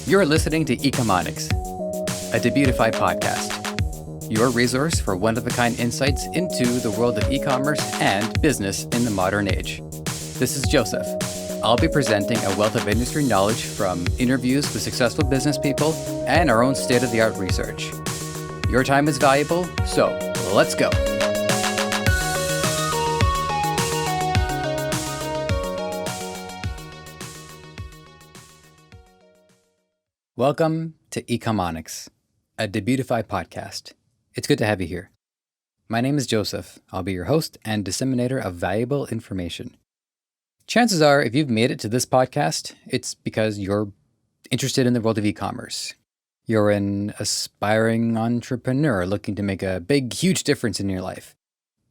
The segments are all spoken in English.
You're listening to Ecomonics, a Debutify podcast, your resource for one-of-a-kind insights into the world of e-commerce and business in the modern age. This is Joseph. I'll be presenting a wealth of industry knowledge from interviews with successful business people and our own state-of-the-art research. Your time is valuable, so let's go. Welcome to Ecomonics, a Debutify podcast. It's good to have you here. My name is Joseph. I'll be your host and disseminator of valuable information. Chances are, if you've made it to this podcast, it's because you're interested in the world of e-commerce. You're an aspiring entrepreneur looking to make a big, huge difference in your life.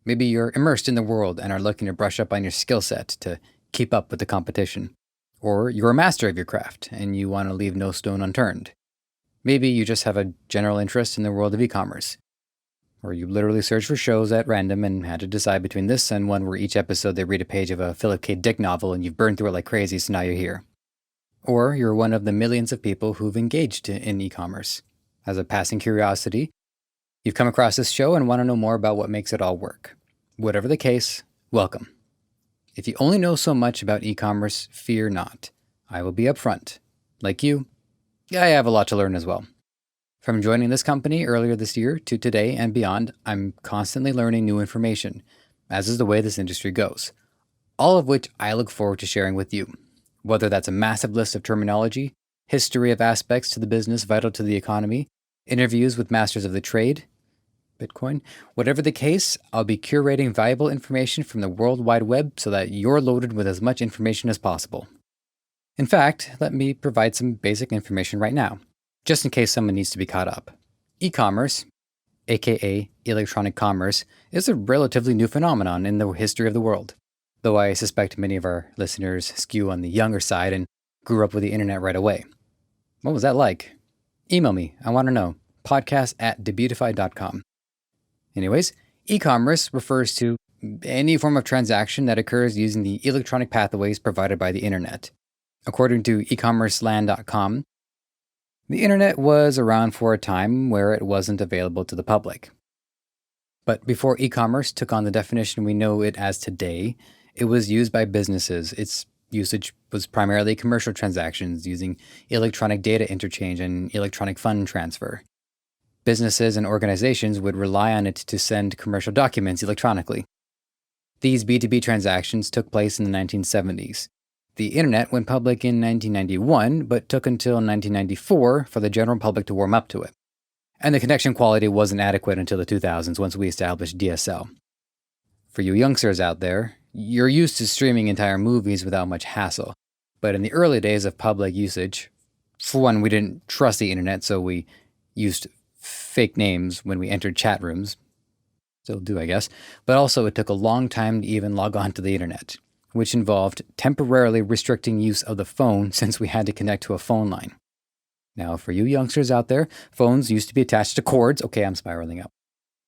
Maybe you're immersed in the world and are looking to brush up on your skill set to keep up with the competition. Or you're a master of your craft and you want to leave no stone unturned. Maybe you just have a general interest in the world of e-commerce. Or you literally searched for shows at random and had to decide between this and one where each episode they read a page of a Philip K. Dick novel and you've burned through it like crazy, so now you're here. Or you're one of the millions of people who've engaged in e-commerce. As a passing curiosity, you've come across this show and want to know more about what makes it all work. Whatever the case, welcome. If you only know so much about e-commerce, fear not. I will be upfront. Like you, I have a lot to learn as well. From joining this company earlier this year to today and beyond, I'm constantly learning new information, as is the way this industry goes. All of which I look forward to sharing with you. Whether that's a massive list of terminology, history of aspects to the business vital to the economy, interviews with masters of the trade, Bitcoin. Whatever the case, I'll be curating valuable information from the World Wide Web so that you're loaded with as much information as possible. In fact, let me provide some basic information right now, just in case someone needs to be caught up. E-commerce, aka electronic commerce, is a relatively new phenomenon in the history of the world, though I suspect many of our listeners skew on the younger side and grew up with the internet right away. What was that like? Email me, I want to know. podcast@debutify.com. Anyways, e-commerce refers to any form of transaction that occurs using the electronic pathways provided by the internet. According to ecommerceland.com, the internet was around for a time where it wasn't available to the public. But before e-commerce took on the definition we know it as today, it was used by businesses. Its usage was primarily commercial transactions using electronic data interchange and electronic fund transfer. Businesses and organizations would rely on it to send commercial documents electronically. These B2B transactions took place in the 1970s. The internet went public in 1991, but took until 1994 for the general public to warm up to it. And the connection quality wasn't adequate until the 2000s once we established DSL. For you youngsters out there, you're used to streaming entire movies without much hassle. But in the early days of public usage, for one, we didn't trust the internet, so we used fake names when we entered chat rooms. Still do, I guess. But also it took a long time to even log on to the internet, which involved temporarily restricting use of the phone since we had to connect to a phone line. Now, for you youngsters out there, phones used to be attached to cords. Okay, I'm spiraling up.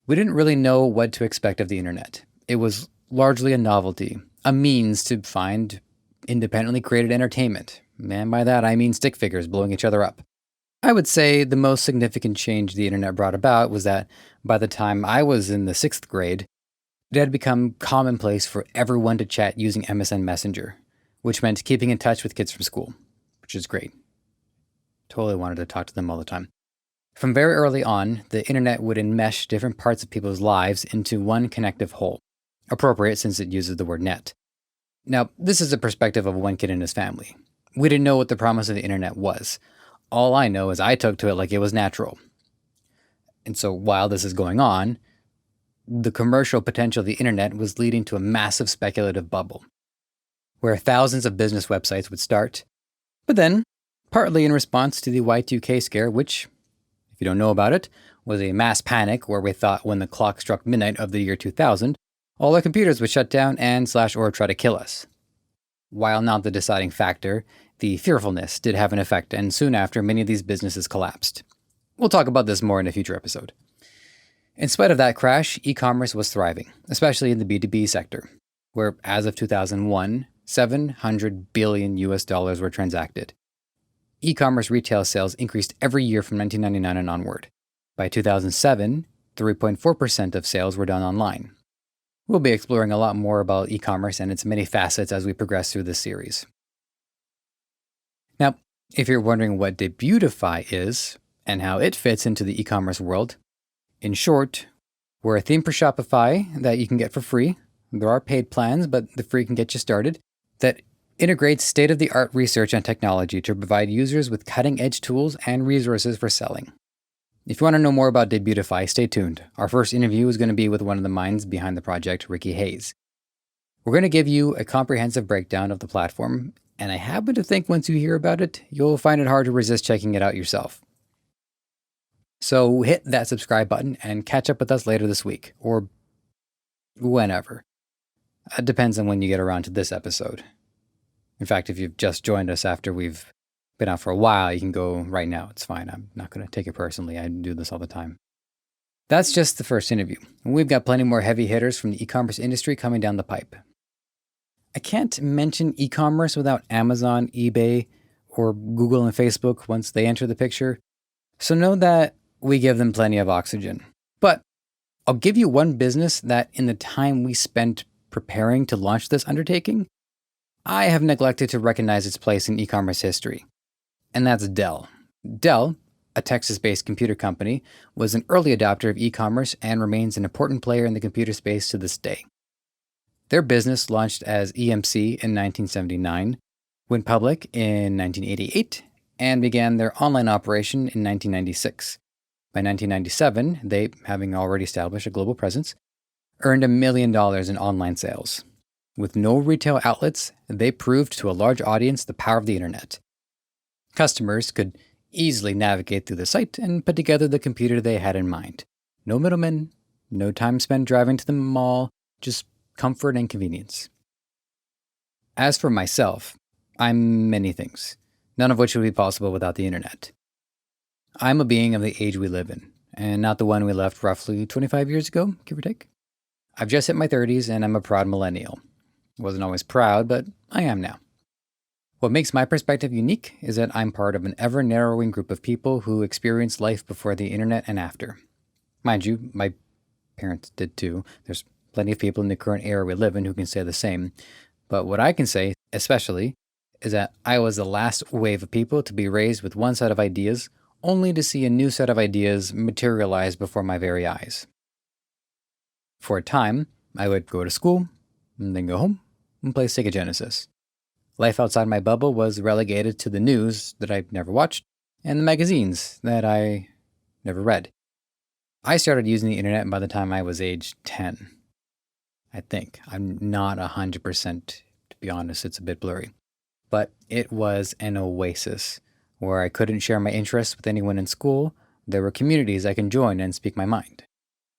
We didn't really know what to expect of the internet. It was largely a novelty, a means to find independently created entertainment. And by that, I mean stick figures blowing each other up. I would say the most significant change the internet brought about was that by the time I was in the 6th grade, it had become commonplace for everyone to chat using MSN Messenger, which meant keeping in touch with kids from school, which is great. Totally wanted to talk to them all the time. From very early on, the internet would enmesh different parts of people's lives into one connective whole, appropriate since it uses the word net. Now, this is the perspective of one kid and his family. We didn't know what the promise of the internet was. All I know is I took to it like it was natural. And so while this is going on, the commercial potential of the internet was leading to a massive speculative bubble, where thousands of business websites would start. But then, partly in response to the Y2K scare, which, if you don't know about it, was a mass panic where we thought when the clock struck midnight of the year 2000, all our computers would shut down and/or try to kill us. While not the deciding factor, the fearfulness did have an effect, and soon after, many of these businesses collapsed. We'll talk about this more in a future episode. In spite of that crash, e-commerce was thriving, especially in the B2B sector, where as of 2001, $700 billion were transacted. e-commerce retail sales increased every year from 1999 and onward. By 2007, 3.4% of sales were done online. We'll be exploring a lot more about e-commerce and its many facets as we progress through this series. Now, if you're wondering what Debutify is and how it fits into the e-commerce world, in short, we're a theme for Shopify that you can get for free. There are paid plans, but the free can get you started, that integrates state-of-the-art research and technology to provide users with cutting-edge tools and resources for selling. If you want to know more about Debutify, stay tuned. Our first interview is going to be with one of the minds behind the project, Ricky Hayes. We're going to give you a comprehensive breakdown of the platform, and I happen to think once you hear about it, you'll find it hard to resist checking it out yourself. So hit that subscribe button and catch up with us later this week, or whenever. It depends on when you get around to this episode. In fact, if you've just joined us after we've been out for a while, you can go right now. It's fine. I'm not going to take it personally. I do this all the time. That's just the first interview. We've got plenty more heavy hitters from the e-commerce industry coming down the pipe. I can't mention e-commerce without Amazon, eBay, or Google and Facebook once they enter the picture. So know that we give them plenty of oxygen. But I'll give you one business that in the time we spent preparing to launch this undertaking, I have neglected to recognize its place in e-commerce history. And that's Dell. Dell, a Texas-based computer company, was an early adopter of e-commerce and remains an important player in the computer space to this day. Their business launched as EMC in 1979, went public in 1988, and began their online operation in 1996. By 1997, they, having already established a global presence, earned $1 million in online sales. With no retail outlets, they proved to a large audience the power of the internet. Customers could easily navigate through the site and put together the computer they had in mind. No middlemen, no time spent driving to the mall, just comfort and convenience. As for myself, I'm many things, none of which would be possible without the internet. I'm a being of the age we live in, and not the one we left roughly 25 years ago, give or take. I've just hit my 30s and I'm a proud millennial. Wasn't always proud, but I am now. What makes my perspective unique is that I'm part of an ever-narrowing group of people who experienced life before the internet and after. Mind you, my parents did too. There's plenty of people in the current era we live in who can say the same. But what I can say, especially, is that I was the last wave of people to be raised with one set of ideas, only to see a new set of ideas materialize before my very eyes. For a time, I would go to school, and then go home, and play Sega Genesis. Life outside my bubble was relegated to the news that I never watched, and the magazines that I never read. I started using the internet by the time I was age 10. I think. I'm not 100%, to be honest, it's a bit blurry. But it was an oasis. Where I couldn't share my interests with anyone in school, there were communities I can join and speak my mind.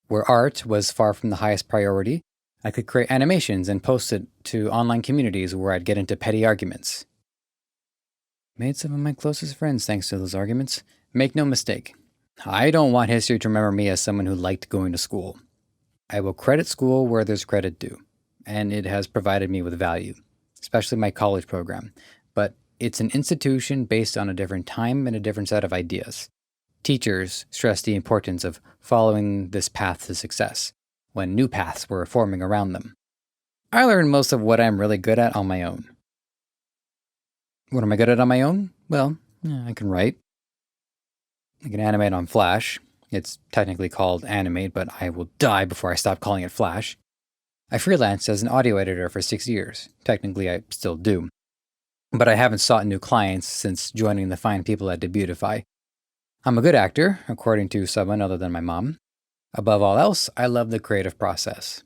Where art was far from the highest priority, I could create animations and post it to online communities where I'd get into petty arguments. Made some of my closest friends thanks to those arguments. Make no mistake, I don't want history to remember me as someone who liked going to school. I will credit school where there's credit due, and it has provided me with value, especially my college program. But it's an institution based on a different time and a different set of ideas. Teachers stress the importance of following this path to success, when new paths were forming around them. I learned most of what I'm really good at on my own. What am I good at on my own? Well, I can write. I can animate on Flash. It's technically called Animate, but I will die before I stop calling it Flash. I freelanced as an audio editor for 6 years. Technically, I still do. But I haven't sought new clients since joining the fine people at Debutify. I'm a good actor, according to someone other than my mom. Above all else, I love the creative process.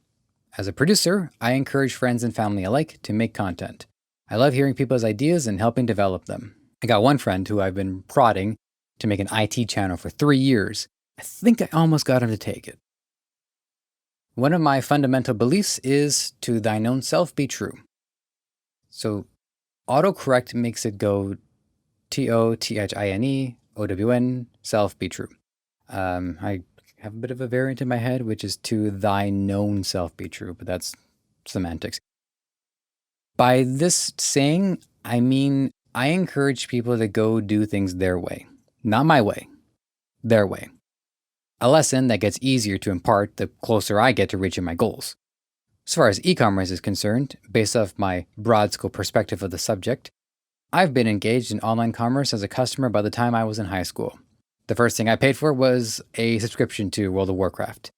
As a producer, I encourage friends and family alike to make content. I love hearing people's ideas and helping develop them. I got one friend who I've been prodding to make an IT channel for 3 years. I think I almost got him to take it. One of my fundamental beliefs is to thine own self be true. So autocorrect makes it go TOTHINE, self be true. I have a bit of a variant in my head, which is to thy known self be true, but that's semantics. By this saying, I mean I encourage people to go do things their way. Not my way, their way. A lesson that gets easier to impart the closer I get to reaching my goals. As far as e-commerce is concerned, based off my broad scope perspective of the subject, I've been engaged in online commerce as a customer by the time I was in high school. The first thing I paid for was a subscription to World of Warcraft.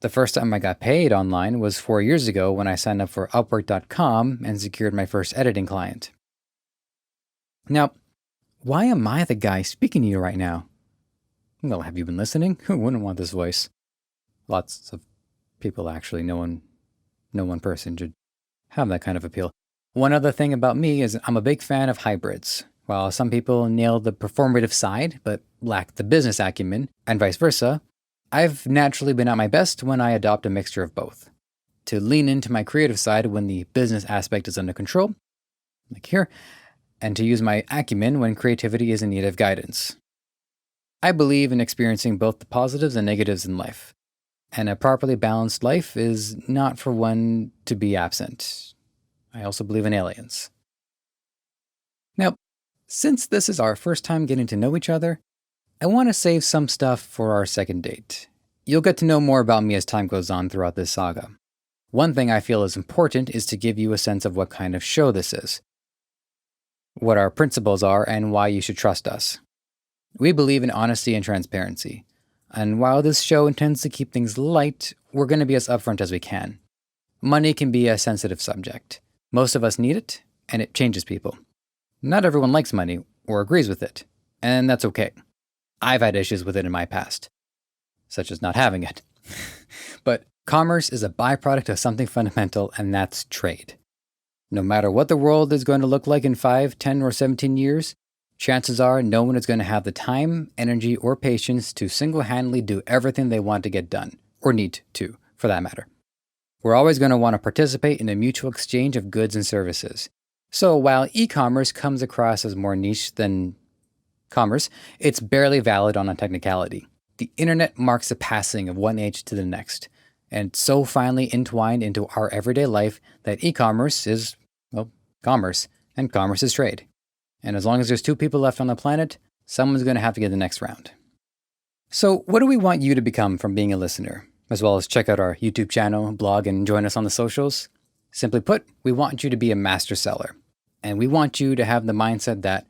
The first time I got paid online was 4 years ago when I signed up for Upwork.com and secured my first editing client. Now, why am I the guy speaking to you right now? Well, have you been listening? Who wouldn't want this voice? Lots of people actually. No one person should have that kind of appeal. One other thing about me is I'm a big fan of hybrids. While some people nail the performative side but lack the business acumen, and vice versa, I've naturally been at my best when I adopt a mixture of both. To lean into my creative side when the business aspect is under control, like here, and to use my acumen when creativity is in need of guidance. I believe in experiencing both the positives and negatives in life, and a properly balanced life is not for one to be absent. I also believe in aliens. Now, since this is our first time getting to know each other, I want to save some stuff for our second date. You'll get to know more about me as time goes on throughout this saga. One thing I feel is important is to give you a sense of what kind of show this is, what our principles are, and why you should trust us. We believe in honesty and transparency, and while this show intends to keep things light, we're going to be as upfront as we can. Money can be a sensitive subject. Most of us need it, and it changes people. Not everyone likes money or agrees with it, and that's okay. I've had issues with it in my past, such as not having it. But commerce is a byproduct of something fundamental, and that's trade. No matter what the world is going to look like in 5, 10, or 17 years, chances are no one is going to have the time, energy, or patience to single-handedly do everything they want to get done, or need to, for that matter. We're always going to want to participate in a mutual exchange of goods and services. So while e-commerce comes across as more niche than commerce, it's barely valid on a technicality. The internet marks the passing of one age to the next, and so finally entwined into our everyday life that e-commerce is, well, commerce, and commerce is trade. And as long as there's 2 people left on the planet, someone's going to have to get the next round. So what do we want you to become from being a listener, as well as check out our YouTube channel, blog, and join us on the socials? Simply put, we want you to be a master seller. And we want you to have the mindset that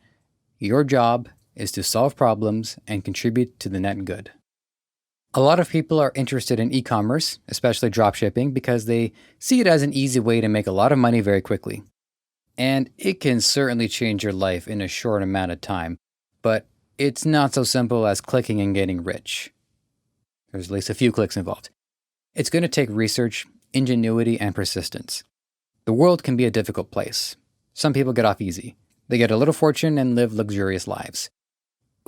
your job is to solve problems and contribute to the net good. A lot of people are interested in e-commerce, especially dropshipping, because they see it as an easy way to make a lot of money very quickly. And it can certainly change your life in a short amount of time, but it's not so simple as clicking and getting rich. There's at least a few clicks involved. It's going to take research, ingenuity, and persistence. The world can be a difficult place. Some people get off easy. They get a little fortune and live luxurious lives.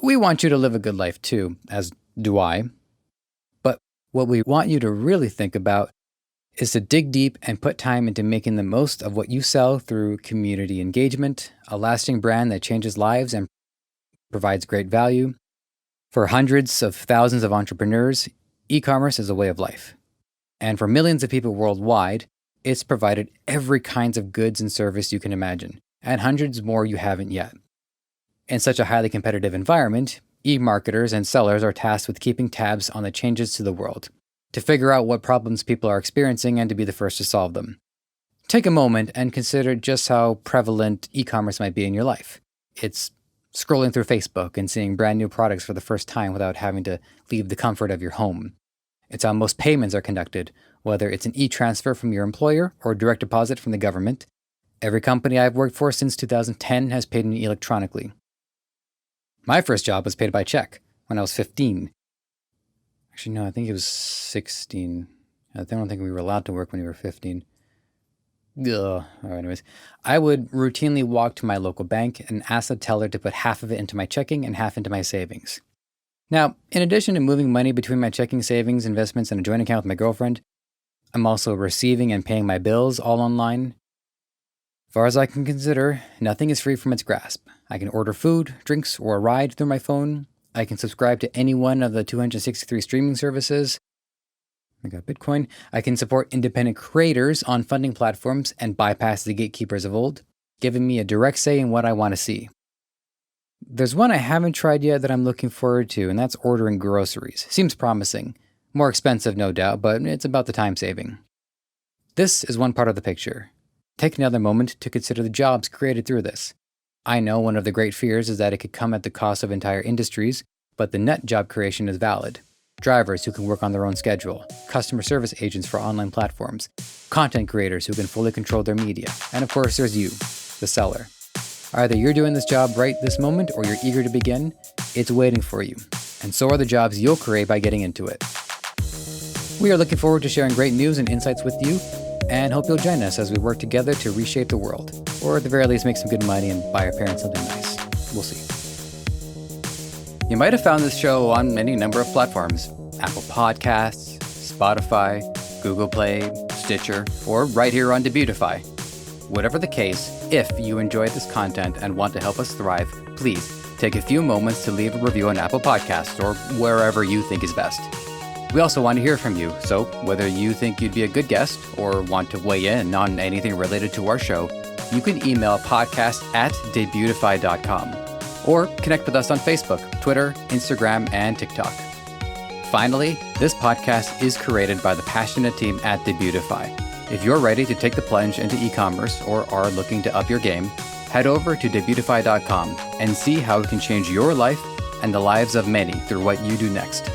We want you to live a good life too, as do I. But what we want you to really think about is to dig deep and put time into making the most of what you sell through community engagement, a lasting brand that changes lives and provides great value. For hundreds of thousands of entrepreneurs, e-commerce is a way of life. And for millions of people worldwide, it's provided every kinds of goods and service you can imagine, and hundreds more you haven't yet. In such a highly competitive environment, e-marketers and sellers are tasked with keeping tabs on the changes to the world, to figure out what problems people are experiencing and to be the first to solve them. Take a moment and consider just how prevalent e-commerce might be in your life. It's scrolling through Facebook and seeing brand new products for the first time without having to leave the comfort of your home. It's how most payments are conducted, whether it's an e-transfer from your employer or direct deposit from the government. Every company I've worked for since 2010 has paid me electronically. My first job was paid by check when I was 15. Actually, no, I think it was 16. I don't think we were allowed to work when we were 15. Ugh. All right, anyways. I would routinely walk to my local bank and ask the teller to put half of it into my checking and half into my savings. Now, in addition to moving money between my checking, savings, investments, and a joint account with my girlfriend, I'm also receiving and paying my bills all online. As far as I can consider, nothing is free from its grasp. I can order food, drinks, or a ride through my phone. I can subscribe to any one of the 263 streaming services. I got Bitcoin. I can support independent creators on funding platforms and bypass the gatekeepers of old. giving me a direct say in what I want to see. There's one I haven't tried yet that I'm looking forward to, and that's ordering groceries. Seems promising. More expensive, no doubt, but it's about the time saving. This is one part of the picture. Take another moment to consider the jobs created through this. I know one of the great fears is that it could come at the cost of entire industries, but the net job creation is valid. Drivers who can work on their own schedule, customer service agents for online platforms, content creators who can fully control their media, and of course there's you, the seller. Either you're doing this job right this moment or you're eager to begin, it's waiting for you. And so are the jobs you'll create by getting into it. We are looking forward to sharing great news and insights with you, and hope you'll join us as we work together to reshape the world, or at the very least make some good money and buy our parents something nice. We'll see. You might have found this show on any number of platforms: Apple Podcasts, Spotify, Google Play, Stitcher, or right here on Debutify. Whatever the case, if you enjoyed this content and want to help us thrive, please take a few moments to leave a review on Apple Podcasts or wherever you think is best. We also want to hear from you, so whether you think you'd be a good guest or want to weigh in on anything related to our show, you can email podcast@debutify.com or connect with us on Facebook, Twitter, Instagram, and TikTok. Finally, this podcast is created by the passionate team at Debutify. If you're ready to take the plunge into e-commerce or are looking to up your game, head over to Debutify.com and see how it can change your life and the lives of many through what you do next.